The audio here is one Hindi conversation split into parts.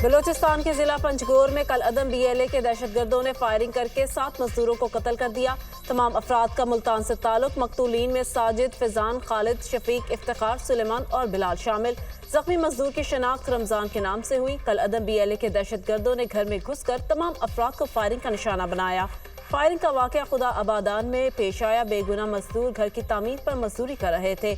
बलूचिस्तान के जिला पंजगोर में कल अदम BLA के दहशतगर्दों ने फायरिंग करके 7 मजदूरों को कत्ल कर दिया। तमाम अफराद का मुल्तान से ताल्लुक। मकतूलीन में साजिद, फैजान, खालिद, शफीक, इफ्तिखार, सुलेमान और बिलाल शामिल। जख्मी मजदूर की शनाख्त रमजान के नाम से हुई। कल अदम BLA के दहशतगर्दों ने घर में घुसकर तमाम अफराद को फायरिंग का निशाना बनाया। फायरिंग का वाकया खुदा आबादान में पेश आया। बेगुनाह मजदूर घर की तामीर पर मजदूरी कर रहे थे।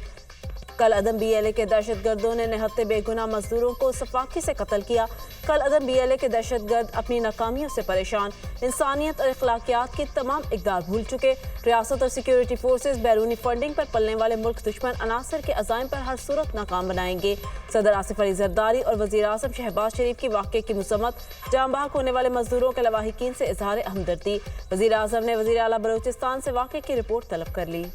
कल अदम BLA के दहशतगर्दों ने निहत्ते बेगुनाह मजदूरों को सफाकी से कत्ल किया। कल अदम BLA के दहशतगर्द अपनी नाकामियों से परेशान, इंसानियत और अखलाकियात की तमाम इकदार भूल चुके। रियासत और सिक्योरिटी फोर्सेस बैरूनी फंडिंग पर पलने वाले मुल्क दुश्मन अनासर के अज़ाइम पर हर सूरत नाकाम बनाएंगे। सदर आसिफ अली जरदारी और वज़ीर आज़म शहबाज शरीफ की वाक़े की मज़म्मत। जाम बहक होने वाले मजदूरों के लवाहिकीन से इजहार हमदर्दी। वज़ीर आज़म ने वज़ीर आला बलूचिस्तान से वाक़े की रिपोर्ट तलब कर ली।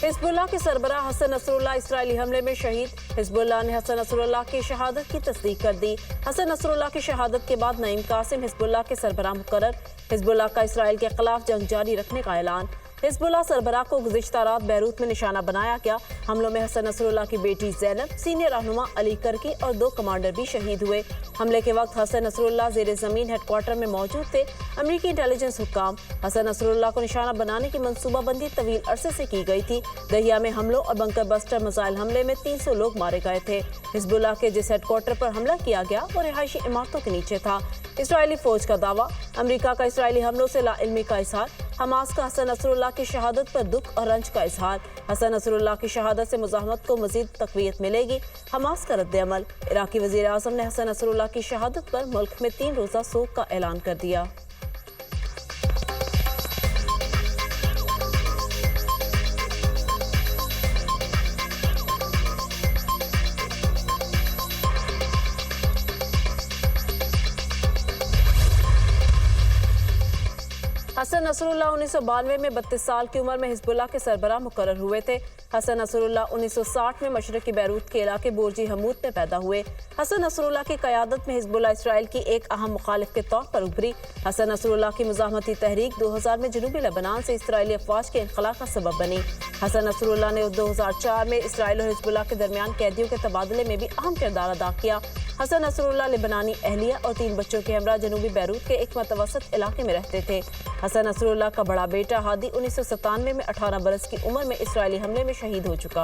हिजबुल्लाह के सरबराह हसन नसरुल्लाह इसराइली हमले में शहीद। हिजबुल्लाह ने हसन नसरुल्लाह की शहादत की तस्दीक कर दी। हसन नसरुल्लाह की शहादत के बाद नईम कासिम हिजबुल्लाह के सरबराह मुकर्रर। हिजबुल्लाह का इसराइल के खिलाफ जंग जारी रखने का ऐलान। हिजबुल्लाह सरबराह को गुज़िश्ता रात बैरूत में निशाना बनाया गया। हमलों में हसन नसरुल्लाह की बेटी ज़ैनब, सीनियर रहनुमा अली करकी और 2 कमांडर भी शहीद हुए। हमले के वक्त हसन नसरुल्लाह ज़ेरे ज़मीन हेडक्वार्टर में मौजूद थे। अमरीकी इंटेलिजेंस हुक्काम। हसन नसरुल्लाह को निशाना बनाने की मनसूबाबंदी तवील अरसे से की गई थी। दहिया में हमलों और बंकर बस्टर मिसाइल हमले में 300 लोग मारे गए थे। हिजबुल्लाह के जिस हेडक्वार्टर पर हमला किया गया वो रिहायशी इमारतों के नीचे था। इसराइली फौज का दावा। अमरीका का इसराइली हमलों से लाइल्मी का इजहार। हमास का हसन नसरुल्लाह की शहादत पर दुख और रंज का इजहार। हसन नसरुल्लाह की शहादत से मुज़ाहमत को मज़ीद तक़वियत मिलेगी। हमास का रद्द-ए-अमल। इराक़ी वज़ीर आज़म ने हसन नसरुल्लाह की शहादत पर मुल्क में 3 रोज़ा सोग का ऐलान कर दिया। हसन नसरुल्लाह 1992 में 32 साल की उम्र में हिजबुल्लाह के सरबराह मुकर्रर हुए थे। हसन नसरुल्लाह 1960 में मशरक़ी बैरूत के इलाके बोर्जी हमूद में पैदा हुए। हसन नसरुल्लाह की क़यादत में हिजबुल्लाह इसराइल की एक अहम मुखालिफ के तौर पर उभरी। हसन नसरुल्लाह की मुज़ाहमती तहरीक 2000 में जनूबी लेबनान से इसराइली अफवाज के इनखला का सबब बनी। हसन नसरुल्लाह ने 2004 में इसराइल और हिजबुल्लाह के दरमियान कैदियों के तबादले में भी अहम किरदार अदा किया। हसन नसरुल्लाह लेबनानी अहलिया और 3 बच्चों के हमरा जनूबी बैरूत के एक मतवसत इलाके में रहते थे। हसन नसरुल्लाह का बड़ा बेटा हादी 1997 में 18 बरस की उम्र में इसराइली हमले में शहीद हो चुका।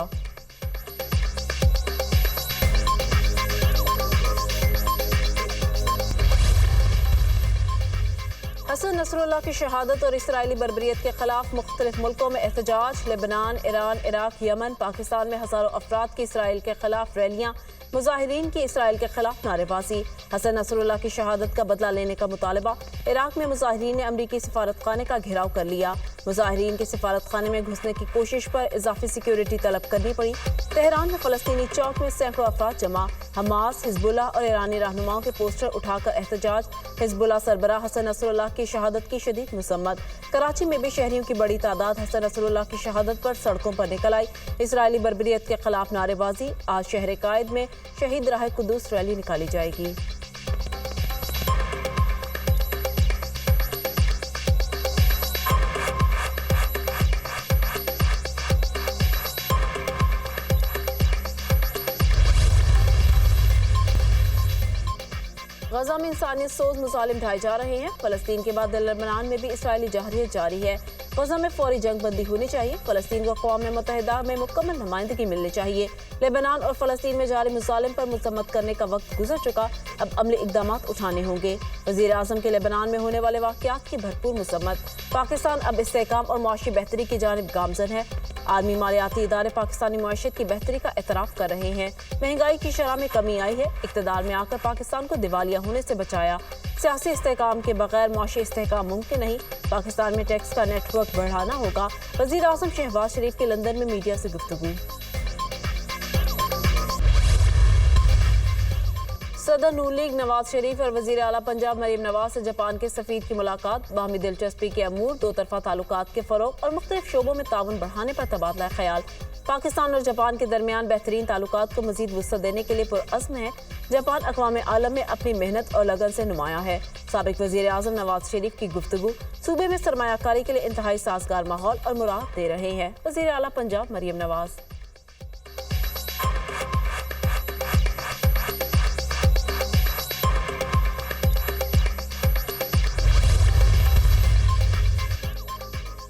हसन नसरुल्लाह की शहादत और इसराइली बर्बरियत के खिलाफ मुख्तलिफ मुल्कों में एहतजाज। Lebanon, Iran, Iraq, Yemen, Pakistan में हज़ारों अफराद की इसराइल के खिलाफ रैलियां। मुजाहिरीन की इसराइल के खिलाफ नारेबाजी। हसन नसरुल्लाह की शहादत का बदला लेने का मुतालबा। इराक में मुजाहिरीन ने अमरीकी सफारतखाने का घेराव कर लिया। मुजाहिरीन के सफारतखाने में घुसने की कोशिश पर इजाफी सिक्योरिटी तलब करनी पड़ी। तेहरान में फ़लस्तीनी चौक में सैकड़ों अफराद जमा। हमास, हिजबुल्लाह और ईरानी रहनुमाओं के पोस्टर उठाकर एहतजाज। हिजबुल्लाह सरबराह हसन नसरुल्लाह की शहादत की शदीद मज़म्मत। कराची में भी शहरियों की बड़ी तादाद हसन नसरुल्लाह की शहादत पर सड़कों पर निकल आई। इसराइली बर्बरियत के खिलाफ नारेबाजी। आज शहर कायद में शहीद राह कुदूस रैली निकाली जाएगी। गजा में इंसानियत सोज मुजालिम ढाए जा रहे हैं। फ़लस्तीन के बाद लेबनान में भी इसराइली जहरियत जारी है। गजा में फौरी जंग बंदी होनी चाहिए। फ़लस्तीन को अक़वाम मुत्तहिदा में मुकम्मल नुमाइंदगी मिलनी चाहिए। लेबनान और फ़लस्तीन में जारी मुजालिम पर मुज़म्मत करने का वक्त गुजर चुका। अब अमली इक़दामात उठाने होंगे। वज़ीर आज़म के लेबनान में होने वाले वाक़यात की भरपूर मज़म्मत। पाकिस्तान अब इस्तेहकाम और मुआशी बेहतरी की जानिब गामज़न है। आलमी मालियाती इदारे पाकिस्तानी मुआशरत की बेहतरी का एतराफ़ कर रहे हैं। महंगाई की शरह में कमी आई है। इक़्तिदार में आकर पाकिस्तान को दिवालिया होने से बचाया। सियासी इस्तेहकाम के बगैर मुआशी इस्तेहकाम मुमकिन नहीं। पाकिस्तान में टैक्स का नेटवर्क बढ़ाना होगा। वज़ीर आज़म शहबाज शरीफ की लंदन में मीडिया से गुफ्तगू। सदर नून लीग नवाज शरीफ और वजीर आला पंजाब मरीम नवाज से जापान के सफीर की मुलाकात, बाहमी दिलचस्पी के अमूर, दो तरफा ताल्लुकात के फरोग और मुख्तलिफ शोबों में ताउन बढ़ाने पर तबादला ख्याल। पाकिस्तान और जापान के दरमियान बेहतरीन ताल्लुकात को मजीद वुसअत देने के लिए पुरअज़्म है। जापान अक़वाम आलम में अपनी मेहनत और लगन से नुमाया है। साबिक़ वज़ीर आज़म नवाज शरीफ की गुफ्तगू सूबे में सरमायाकारी के लिए इंतहाई साजगार माहौल और मुराद दे रहे हैं। वज़ीर आला पंजाब मरीम नवाज।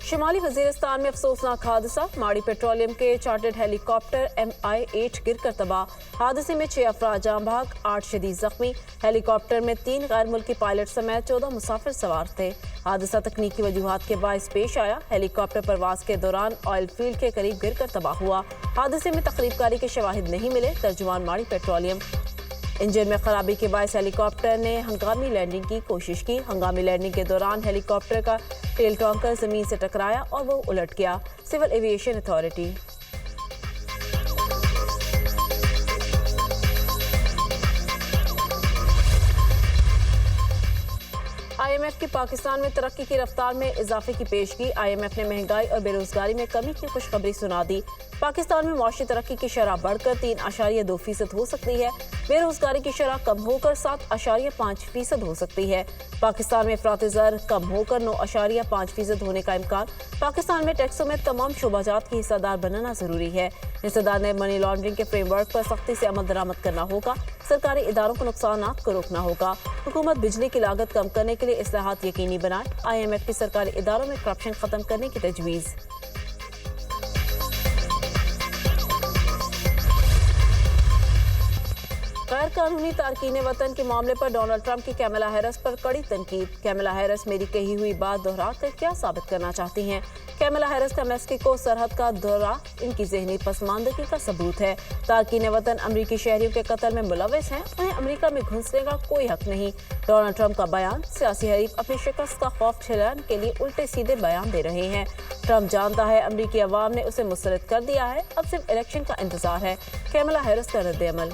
शुमाली वजीरिस्तान में अफसोसनाक हादसा, माड़ी पेट्रोलियम के चार्टर्ड हेलीकॉप्टर MI-8 गिरकर तबाह। हादसे में 6 अफराद जान बहक, 8 शदीद जख्मी। हेलीकॉप्टर में 3 गैर मुल्की पायलट समेत 14 मुसाफिर सवार थे। हादसा तकनीकी वजूहात के बायस पेश आया। हेलीकॉप्टर परवाज के दौरान ऑयल फील्ड के करीब गिरकर तबाह हुआ। हादसे में तकरीबकारी के शवाहिद नहीं मिले। तर्जुमान माड़ी पेट्रोलियम। इंजन में खराबी के बायस हेलीकॉप्टर ने हंगामी लैंडिंग की कोशिश की। हंगामी लैंडिंग के दौरान हेलीकॉप्टर का टेल टॉन्कर जमीन से टकराया और वो उलट गया। Civil aviation authority. IMF की पाकिस्तान में तरक्की की रफ्तार में इजाफे की पेशगी। IMF ने महंगाई और बेरोजगारी में कमी की खुशखबरी सुना दी। पाकिस्तान में मौशी तरक्की की शरह बढ़कर 3.2% हो सकती है। बेरोजगारी की शरह कम होकर 7.5% हो सकती है। पाकिस्तान में अफराती ज़र कम होकर 9.5% होने का इम्कान। पाकिस्तान में टैक्सों में तमाम शोबाजात की हिस्सेदार बनना जरूरी है। हिस्सेदार ने मनी लॉन्ड्रिंग के फ्रेमवर्क पर सख्ती से अमल दरामद करना होगा। सरकारी इदारों को नुकसानात को रोकना होगा। हुकूमत बिजली की लागत कम करने के लिए इस्लाहात यकीनी बनाए। IMF की सरकारी इदारों में करप्शन खत्म करने की तजवीज़। गैर कानूनी तारकीन वतन के मामले पर डोनाल्ड ट्रंप की कैमला हैरिस पर कड़ी तनकीद। कैमला हैरिस मेरी कही हुई बात दोहरा कर क्या साबित करना चाहती हैं? कैमला हैरिस का मेक्सिको सरहद का दौरा इनकी ज़हनी पसमानदगी का सबूत है। तारकीन वतन अमरीकी शहरियों के कत्ल में मुलविस हैं, उन्हें अमरीका में घुसने का कोई हक नहीं। डोनाल्ड ट्रंप का बयान, सियासी हरीफ अपनी शिकस्त का खौफ छिड़ाने के लिए उल्टे सीधे बयान दे रहे हैं। ट्रंप जानता है अमरीकी अवाम ने उसे मुस्तरद कर दिया है, अब सिर्फ इलेक्शन का इंतजार है। कैमला हैरिस का रद्द-ए-अमल।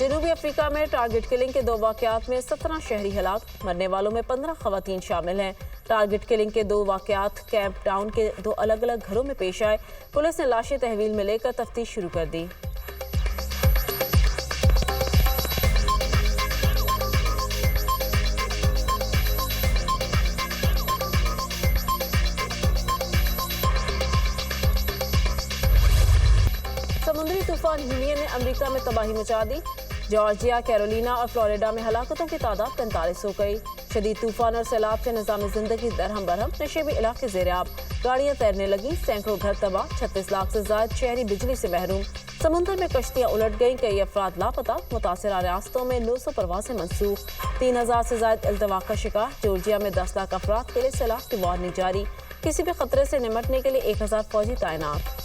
जनूबी अफ्रीका में टारगेट किलिंग के 2 वाकयात में 17 शहरी हलाक, मरने वालों में 15 खवातीन शामिल हैं। टारगेट किलिंग के 2 वाकयात कैंप टाउन के 2 अलग अलग घरों में पेश आए। पुलिस ने लाशें तहवील में लेकर तफ्तीश शुरू कर दी। समुद्री तूफान हीलियन ने अमेरिका में तबाही मचा दी। जॉर्जिया, कैरोलिना और फ्लोरिडा में हलाकतों की तादाद 45 हो गई। शदीद तूफान और सैलाब से निज़ाम जिंदगी दरहम बरहम, नशेबी इलाके ज़ेर-ए-आब, गाड़ियां तैरने लगी, सैकड़ों घर तबाह, 36 लाख से ज्यादा शहरी बिजली से महरूम। समुद्र में कश्तियां उलट गईं, कई अफराद लापता। मुतासरा रियासतों में 900 परवासें मनसूख। 3000 से ज्यादा इल्तवा का शिकार। जॉर्जिया में 10 लाख अफराद के लिए सैलाब की वार्निंग जारी। किसी भी खतरे से निमटने के लिए 1000 फौजी तैनात।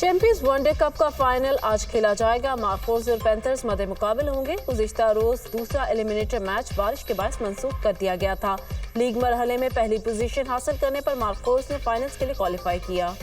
चैंपियंस वनडे कप का फाइनल आज खेला जाएगा। मार्कोस और पैंथर्स मध्य मुकाबले होंगे। गुज़िश्ता रोज दूसरा एलिमिनेटर मैच बारिश के बायस मंसूख कर दिया गया था। लीग मरहले में पहली पोजीशन हासिल करने पर मार्कोस ने फाइनल्स के लिए क्वालिफाई किया।